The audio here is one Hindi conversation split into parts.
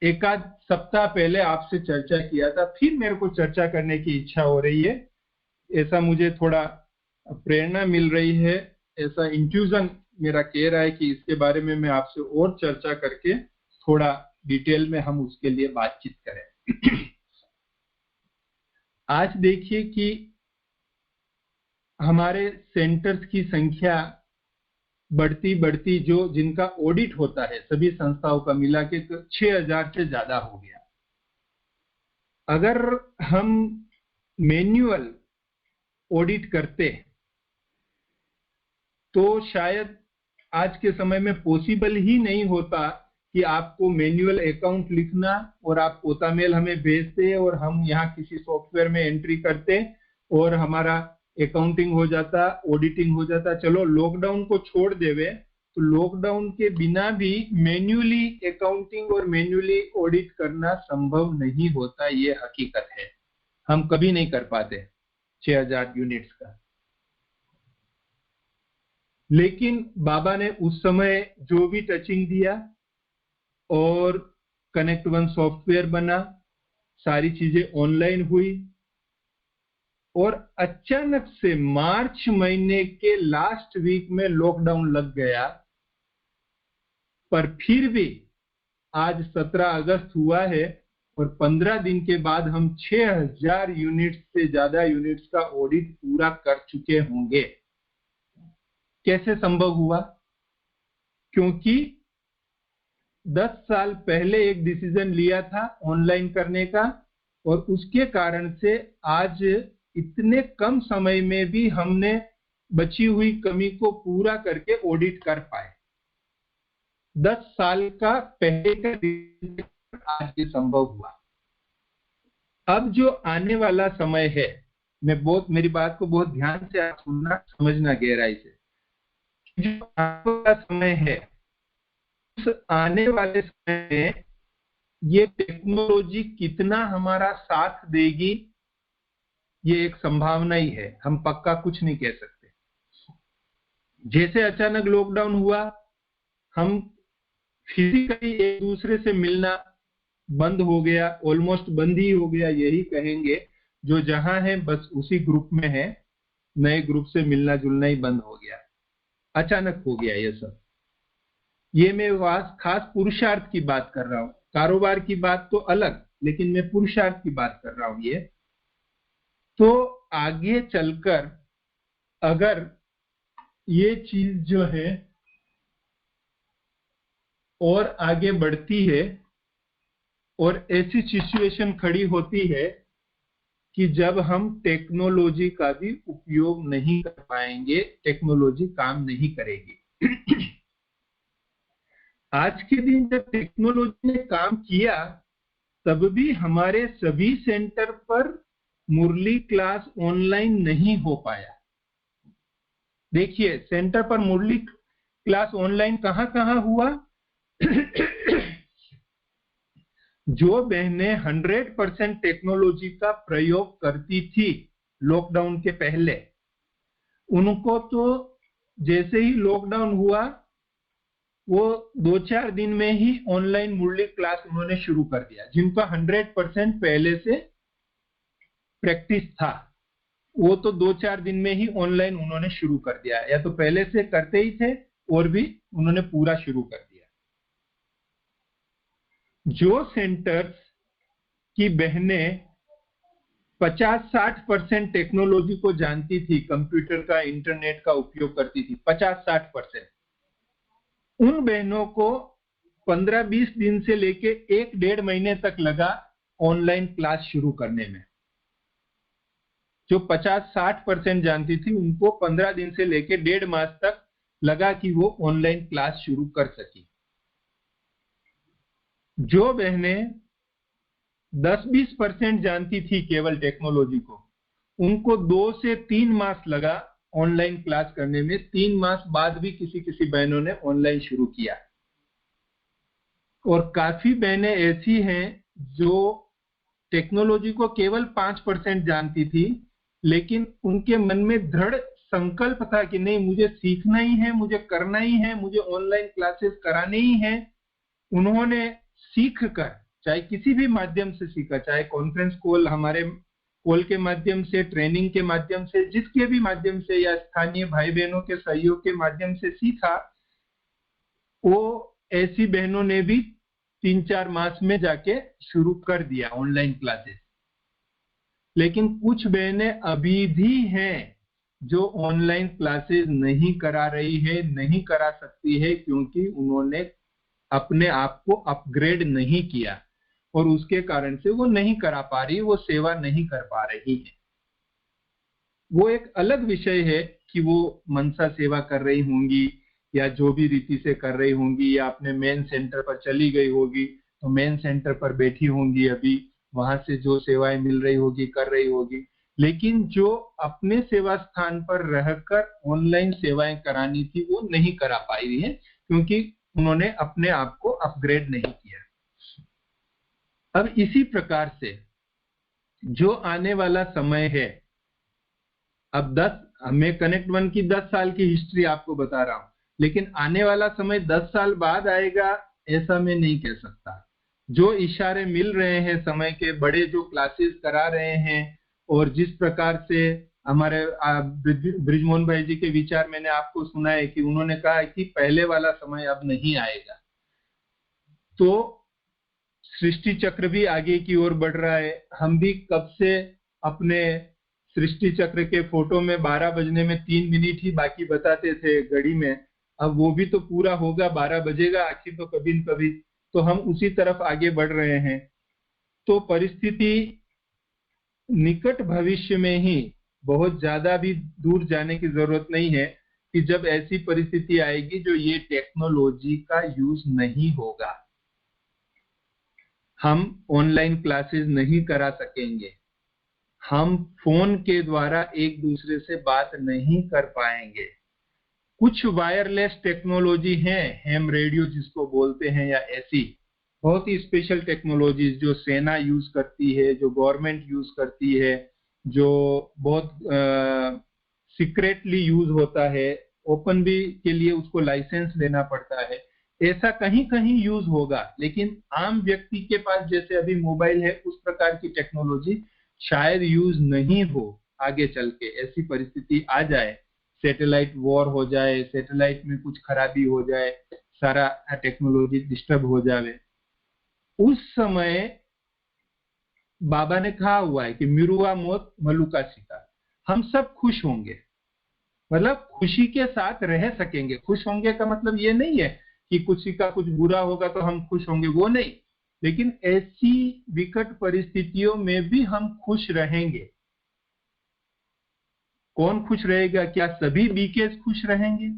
एक आध सप्ताह पहले आपसे चर्चा किया था, फिर मेरे को चर्चा करने की इच्छा हो रही है। ऐसा मुझे थोड़ा प्रेरणा मिल रही है, ऐसा इंट्यूजन मेरा कह रहा है कि इसके बारे में मैं आपसे और चर्चा करके थोड़ा डिटेल में हम उसके लिए बातचीत करें। आज देखिए कि हमारे सेंटर्स की संख्या बढ़ती बढ़ती, जो जिनका ऑडिट होता है सभी संस्थाओं का मिला के, तो 6000 से ज्यादा हो गया। अगर हम मैन्युअल ऑडिट करते तो शायद आज के समय में पॉसिबल ही नहीं होता कि आपको मैन्युअल अकाउंट लिखना और आप पोता मेल हमें भेजते और हम यहाँ किसी सॉफ्टवेयर में एंट्री करते और हमारा अकाउंटिंग हो जाता, ऑडिटिंग हो जाता। चलो लॉकडाउन को छोड़ देवे तो लॉकडाउन के बिना भी मैन्युअली अकाउंटिंग और मैन्युअली ऑडिट करना संभव नहीं होता, ये हकीकत है। हम कभी नहीं कर पाते 6000 यूनिट्स का। लेकिन बाबा ने उस समय जो भी टचिंग दिया और कनेक्ट वन सॉफ्टवेयर बना, सारी चीजें ऑनलाइन हुई और अचानक से मार्च महीने के लास्ट वीक में लॉकडाउन लग गया। पर फिर भी आज 17 अगस्त हुआ है और 15 दिन के बाद हम 6000 यूनिट्स से ज्यादा यूनिट्स का ऑडिट पूरा कर चुके होंगे। कैसे संभव हुआ? क्योंकि 10 साल पहले एक डिसीजन लिया था ऑनलाइन करने का और उसके कारण से आज इतने कम समय में भी हमने बची हुई कमी को पूरा करके ऑडिट कर पाए। 10 साल का पहले का आज ये संभव हुआ। अब जो आने वाला समय है, मेरी बात को बहुत ध्यान से आप सुनना, समझना गहराई से। जो आने वाला समय है, उस आने वाले समय में ये टेक्नोलॉजी कितना हमारा साथ देगी, ये एक संभावना ही है, हम पक्का कुछ नहीं कह सकते। जैसे अचानक लॉकडाउन हुआ, हम फिजिकली एक दूसरे से मिलना बंद हो गया, ऑलमोस्ट बंद ही हो गया यही कहेंगे। जो जहां है बस उसी ग्रुप में है, नए ग्रुप से मिलना जुलना ही बंद हो गया, अचानक हो गया ये सब। ये मैं खास पुरुषार्थ की बात कर रहा हूं, कारोबार की बात तो अलग, लेकिन मैं पुरुषार्थ की बात कर रहा हूं। ये तो आगे चलकर अगर ये चीज जो है और आगे बढ़ती है और ऐसी सिचुएशन खड़ी होती है कि जब हम टेक्नोलॉजी का भी उपयोग नहीं कर पाएंगे, टेक्नोलॉजी काम नहीं करेगी। आज के दिन जब टेक्नोलॉजी ने काम किया, तब भी हमारे सभी सेंटर पर मुरली क्लास ऑनलाइन नहीं हो पाया। देखिए, सेंटर पर मुरली क्लास ऑनलाइन कहां कहां हुआ? जो बहनें 100% टेक्नोलॉजी का प्रयोग करती थी लॉकडाउन के पहले, उनको तो जैसे ही लॉकडाउन हुआ वो 2-4 दिन में ही ऑनलाइन मुरली क्लास उन्होंने शुरू कर दिया। जिनका 100% पहले से प्रैक्टिस था, वो तो 2-4 दिन में ही ऑनलाइन उन्होंने शुरू कर दिया, या तो पहले से करते ही थे और भी उन्होंने पूरा शुरू कर दिया। जो सेंटर्स की बहनें 50-60% टेक्नोलॉजी को जानती थी, कंप्यूटर का, इंटरनेट का उपयोग करती थी, 50-60%, उन बहनों को 15-20 दिन से लेके 1-1.5 महीने तक लगा ऑनलाइन क्लास शुरू करने में। जो 50-60% जानती थी, उनको 15 दिन से लेके 1.5 मास तक लगा कि वो ऑनलाइन क्लास शुरू कर सकी। जो बहनें 10-20% जानती थी केवल टेक्नोलॉजी को, उनको 2 से 3 मास लगा ऑनलाइन क्लास करने में। 3 मास बाद भी किसी किसी बहनों ने ऑनलाइन शुरू किया। और काफी बहनें ऐसी हैं जो टेक्नोलॉजी को केवल 5% जानती थी, लेकिन उनके मन में दृढ़ संकल्प था कि नहीं, मुझे सीखना ही है, मुझे करना ही है, मुझे ऑनलाइन क्लासेस कराने ही है। उन्होंने सीख कर चाहे किसी भी माध्यम से सीखा, चाहे कॉन्फ्रेंस कॉल, हमारे कॉल के माध्यम से, ट्रेनिंग के माध्यम से, जिसके भी माध्यम से, या स्थानीय भाई बहनों के सहयोग के माध्यम से सीखा, वो ऐसी बहनों ने भी 3-4 मास में जाके शुरू कर दिया ऑनलाइन क्लासेस। लेकिन कुछ बहनें अभी भी हैं जो ऑनलाइन क्लासेस नहीं करा रही है, नहीं करा सकती है, क्योंकि उन्होंने अपने आप को अपग्रेड नहीं किया और उसके कारण से वो नहीं करा पा रही, वो सेवा नहीं कर पा रही है। वो एक अलग विषय है कि वो मनसा सेवा कर रही होंगी या जो भी रीति से कर रही होंगी, या अपने मेन सेंटर पर चली गई होगी तो मेन सेंटर पर बैठी होंगी, अभी वहां से जो सेवाएं मिल रही होगी कर रही होगी। लेकिन जो अपने सेवा स्थान पर रहकर ऑनलाइन सेवाएं करानी थी वो नहीं करा पाई है, क्योंकि उन्होंने अपने आप को अपग्रेड नहीं किया। अब इसी प्रकार से जो आने वाला समय है, अब मैं कनेक्ट वन की 10 साल की हिस्ट्री आपको बता रहा हूं, लेकिन आने वाला समय 10 साल बाद आएगा ऐसा मैं नहीं कह सकता। जो इशारे मिल रहे हैं समय के, बड़े जो क्लासेस करा रहे हैं, और जिस प्रकार से हमारे ब्रिजमोहन भाई जी के विचार मैंने आपको सुना है कि उन्होंने कहा है कि पहले वाला समय अब नहीं आएगा, तो सृष्टि चक्र भी आगे की ओर बढ़ रहा है। हम भी कब से अपने सृष्टि चक्र के फोटो में 12 बजने में 3 मिनट ही बाकी बताते थे घड़ी में, अब वो भी तो पूरा होगा, 12 बजेगा आखिर तो कभी न कभी, तो हम उसी तरफ आगे बढ़ रहे हैं। तो परिस्थिति निकट भविष्य में ही, बहुत ज्यादा भी दूर जाने की जरूरत नहीं है, कि जब ऐसी परिस्थिति आएगी जो ये टेक्नोलॉजी का यूज नहीं होगा, हम ऑनलाइन क्लासेस नहीं करा सकेंगे, हम फोन के द्वारा एक दूसरे से बात नहीं कर पाएंगे। कुछ वायरलेस टेक्नोलॉजी है, हैम रेडियो जिसको बोलते हैं, या ऐसी बहुत ही स्पेशल टेक्नोलॉजीज जो सेना यूज करती है, जो गवर्नमेंट यूज करती है, जो बहुत सीक्रेटली यूज होता है, ओपन भी के लिए उसको लाइसेंस लेना पड़ता है, ऐसा कहीं कहीं यूज होगा। लेकिन आम व्यक्ति के पास जैसे अभी मोबाइल है, उस प्रकार की टेक्नोलॉजी शायद यूज नहीं हो आगे चल के। ऐसी परिस्थिति आ जाए, सैटेलाइट वॉर हो जाए, सैटेलाइट में कुछ खराबी हो जाए, सारा टेक्नोलॉजी डिस्टर्ब हो जाए, उस समय बाबा ने कहा हुआ है कि मिरुआ मौत मलुका शिकार, हम सब खुश होंगे, मतलब खुशी के साथ रह सकेंगे। खुश होंगे का मतलब ये नहीं है कि किसी का कुछ बुरा होगा तो हम खुश होंगे, वो नहीं, लेकिन ऐसी विकट परिस्थितियों में भी हम खुश रहेंगे। कौन खुश रहेगा? क्या सभी बीकेस खुश रहेंगे?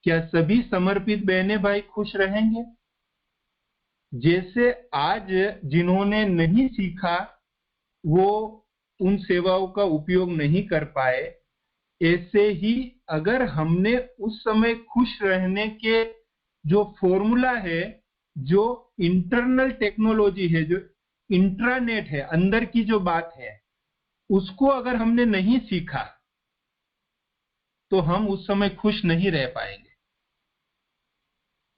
क्या सभी समर्पित बहने भाई खुश रहेंगे? जैसे आज जिन्होंने नहीं सीखा वो उन सेवाओं का उपयोग नहीं कर पाए, ऐसे ही अगर हमने उस समय खुश रहने के जो फॉर्मूला है, जो इंटरनल टेक्नोलॉजी है, जो इंट्रानेट है, अंदर की जो बात है, उसको अगर हमने नहीं सीखा तो हम उस समय खुश नहीं रह पाएंगे।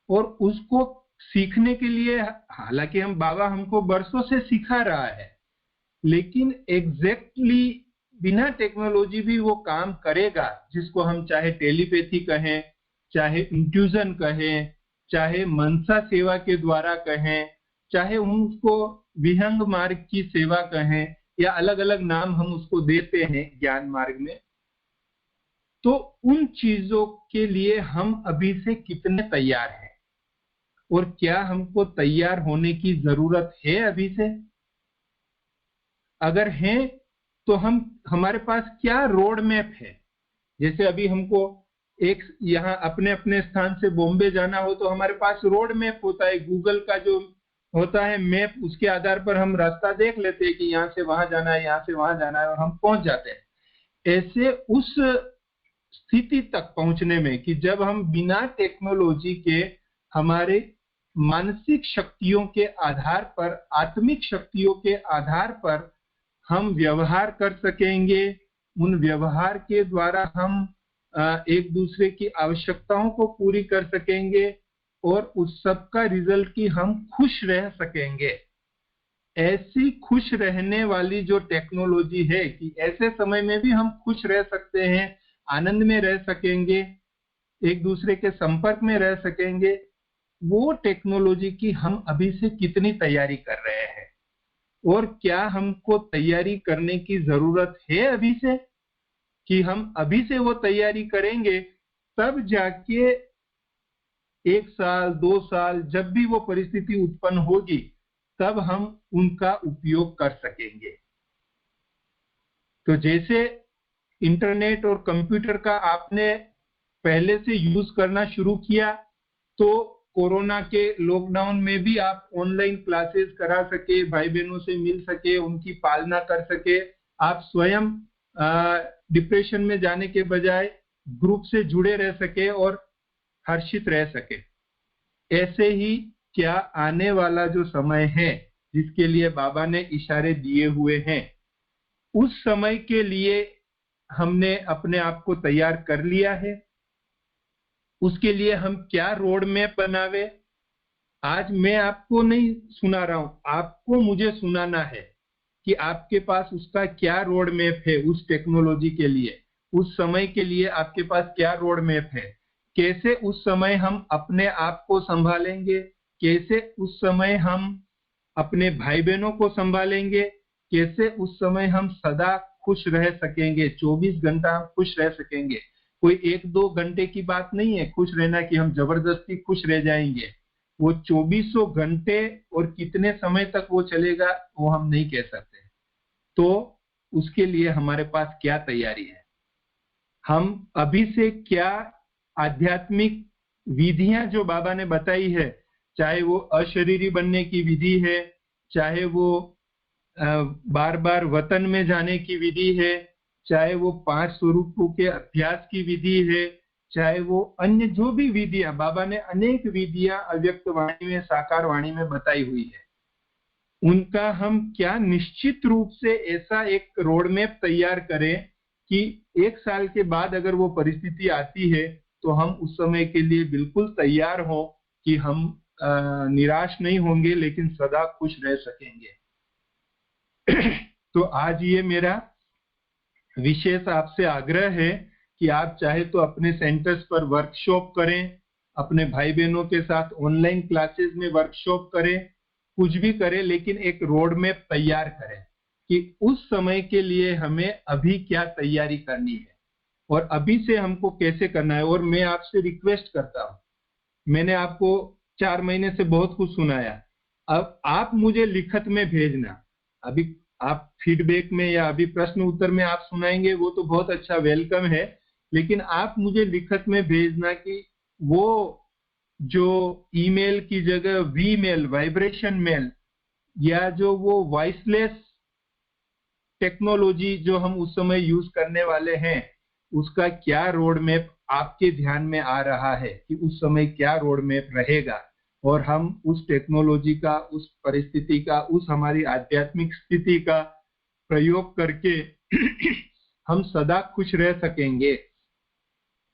और उसको सीखने के लिए, हालांकि बाबा हमको बरसों से सिखा रहा है, लेकिन एग्जैक्टली बिना टेक्नोलॉजी भी वो काम करेगा, जिसको हम चाहे टेलीपैथी कहें, चाहे इंट्यूजन कहें, चाहे मनसा सेवा के द्वारा कहें, चाहे हम उसको विहंग मार्ग की सेवा कहें, या अलग अलग नाम हम उसको देते हैं ज्ञान मार्ग में। तो उन चीजों के लिए हम अभी से कितने तैयार हैं, और क्या हमको तैयार होने की जरूरत है अभी से? अगर है तो हमारे पास क्या रोड मैप है? जैसे अभी हमको एक यहाँ अपने अपने स्थान से बॉम्बे जाना हो तो हमारे पास रोड मैप होता है, गूगल का जो होता है मैप, उसके आधार पर हम रास्ता देख लेते हैं कि यहाँ से वहां जाना है, यहाँ से वहां जाना है, और हम पहुंच जाते हैं। ऐसे उस स्थिति तक पहुंचने में कि जब हम बिना टेक्नोलॉजी के हमारे मानसिक शक्तियों के आधार पर, आत्मिक शक्तियों के आधार पर हम व्यवहार कर सकेंगे, उन व्यवहार के द्वारा हम एक दूसरे की आवश्यकताओं को पूरी कर सकेंगे, और उस सब का रिजल्ट कि हम खुश रह सकेंगे, ऐसी खुश रहने वाली जो टेक्नोलॉजी है कि ऐसे समय में भी हम खुश रह सकते हैं, आनंद में रह सकेंगे, एक दूसरे के संपर्क में रह सकेंगे, वो टेक्नोलॉजी की हम अभी से कितनी तैयारी कर रहे हैं और क्या हमको तैयारी करने की जरूरत है अभी से, कि हम अभी से वो तैयारी करेंगे तब जाके 1 साल 2 साल जब भी वो परिस्थिति उत्पन्न होगी तब हम उनका उपयोग कर सकेंगे। तो जैसे इंटरनेट और कंप्यूटर का आपने पहले से यूज करना शुरू किया तो कोरोना के लॉकडाउन में भी आप ऑनलाइन क्लासेस करा सके, भाई बहनों से मिल सके, उनकी पालना कर सके, आप स्वयं डिप्रेशन में जाने के बजाय ग्रुप से जुड़े रह सके और हर्षित रह सके। ऐसे ही क्या आने वाला जो समय है जिसके लिए बाबा ने इशारे दिए हुए हैं, उस समय के लिए हमने अपने आप को तैयार कर लिया है? उसके लिए हम क्या रोड मैप बनावे? आज मैं आपको नहीं सुना रहा हूं, आपको मुझे सुनाना है कि आपके पास उसका क्या रोड मैप है उस टेक्नोलॉजी के लिए, उस समय के लिए आपके पास क्या रोड मैप है, कैसे उस समय हम अपने आप को संभालेंगे, कैसे उस समय हम अपने भाई बहनों को संभालेंगे, कैसे उस समय हम सदा खुश रह सकेंगे, 24 घंटा हम खुश रह सकेंगे। कोई 1-2 घंटे की बात नहीं है खुश रहना कि हम जबरदस्ती खुश रह जाएंगे, वो 24 घंटे और कितने समय तक वो चलेगा वो हम नहीं कह सकते। तो उसके लिए हमारे पास क्या तैयारी है, हम अभी से क्या आध्यात्मिक विधियां जो बाबा ने बताई है, चाहे वो अशरीरी बनने की विधि है, चाहे वो बार बार वतन में जाने की विधि है, चाहे वो 5 स्वरूपों के अभ्यास की विधि है, चाहे वो अन्य जो भी विधियां, बाबा ने अनेक विधियां अव्यक्त वाणी में, साकार वाणी में बताई हुई है, उनका हम क्या निश्चित रूप से ऐसा एक रोड मैप तैयार करें कि 1 साल के बाद अगर वो परिस्थिति आती है तो हम उस समय के लिए बिल्कुल तैयार हो कि हम निराश नहीं होंगे लेकिन सदा खुश रह सकेंगे। तो आज ये मेरा विशेष आपसे आग्रह है कि आप चाहे तो अपने सेंटर्स पर वर्कशॉप करें, अपने भाई बहनों के साथ ऑनलाइन क्लासेस में वर्कशॉप करें, कुछ भी करें, लेकिन एक रोड मैप तैयार करें कि उस समय के लिए हमें अभी क्या तैयारी करनी है और अभी से हमको कैसे करना है। और मैं आपसे रिक्वेस्ट करता हूं, मैंने आपको 4 महीने से बहुत कुछ सुनाया, अब आप मुझे लिखत में भेजना। अभी आप फीडबैक में या अभी प्रश्न उत्तर में आप सुनाएंगे वो तो बहुत अच्छा, वेलकम है, लेकिन आप मुझे लिखत में भेजना कि वो जो ईमेल की जगह वी मेल, वाइब्रेशन मेल, या जो वो वॉइसलेस टेक्नोलॉजी जो हम उस समय यूज करने वाले हैं, उसका क्या रोड मैप आपके ध्यान में आ रहा है कि उस समय क्या रोड मैप रहेगा, और हम उस टेक्नोलॉजी का, उस परिस्थिति का, उस हमारी आध्यात्मिक स्थिति का प्रयोग करके हम सदा खुश रह सकेंगे।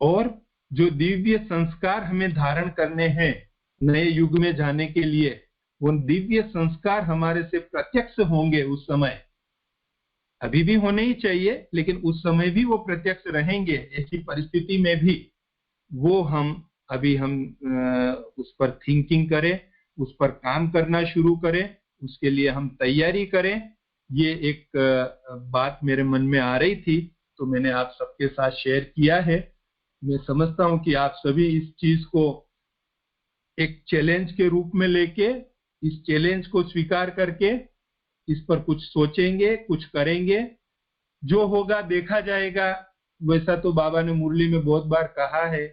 और जो दिव्य संस्कार हमें धारण करने हैं नए युग में जाने के लिए, वो दिव्य संस्कार हमारे से प्रत्यक्ष होंगे उस समय, अभी भी होने ही चाहिए लेकिन उस समय भी वो प्रत्यक्ष रहेंगे। ऐसी परिस्थिति में भी वो हम उस पर थिंकिंग करें, उस पर काम करना शुरू करें, उसके लिए हम तैयारी करें। ये एक बात मेरे मन में आ रही थी तो मैंने आप सबके साथ शेयर किया है। मैं समझता हूं कि आप सभी इस चीज को एक चैलेंज के रूप में लेके, इस चैलेंज को स्वीकार करके इस पर कुछ सोचेंगे, कुछ करेंगे। जो होगा देखा जाएगा। वैसा तो बाबा ने मुरली में बहुत बार कहा है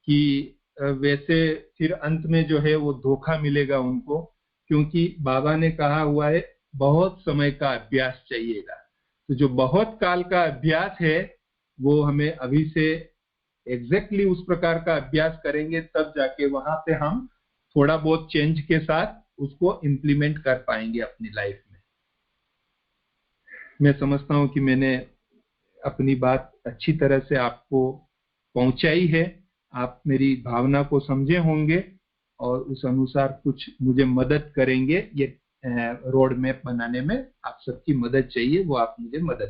कि वैसे फिर अंत में जो है वो धोखा मिलेगा उनको, क्योंकि बाबा ने कहा हुआ है बहुत समय का अभ्यास चाहिएगा। तो जो बहुत काल का अभ्यास है वो हमें अभी से एग्जैक्टली उस प्रकार का अभ्यास करेंगे, तब जाके वहां पे हम थोड़ा बहुत चेंज के साथ उसको इम्प्लीमेंट कर पाएंगे अपनी लाइफ में। मैं समझता हूं कि मैंने अपनी बात अच्छी तरह से आपको पहुंचाई है, आप मेरी भावना को समझे होंगे और उस अनुसार कुछ मुझे मदद करेंगे। ये रोड मैप बनाने में आप सबकी मदद चाहिए, वो आप मुझे मदद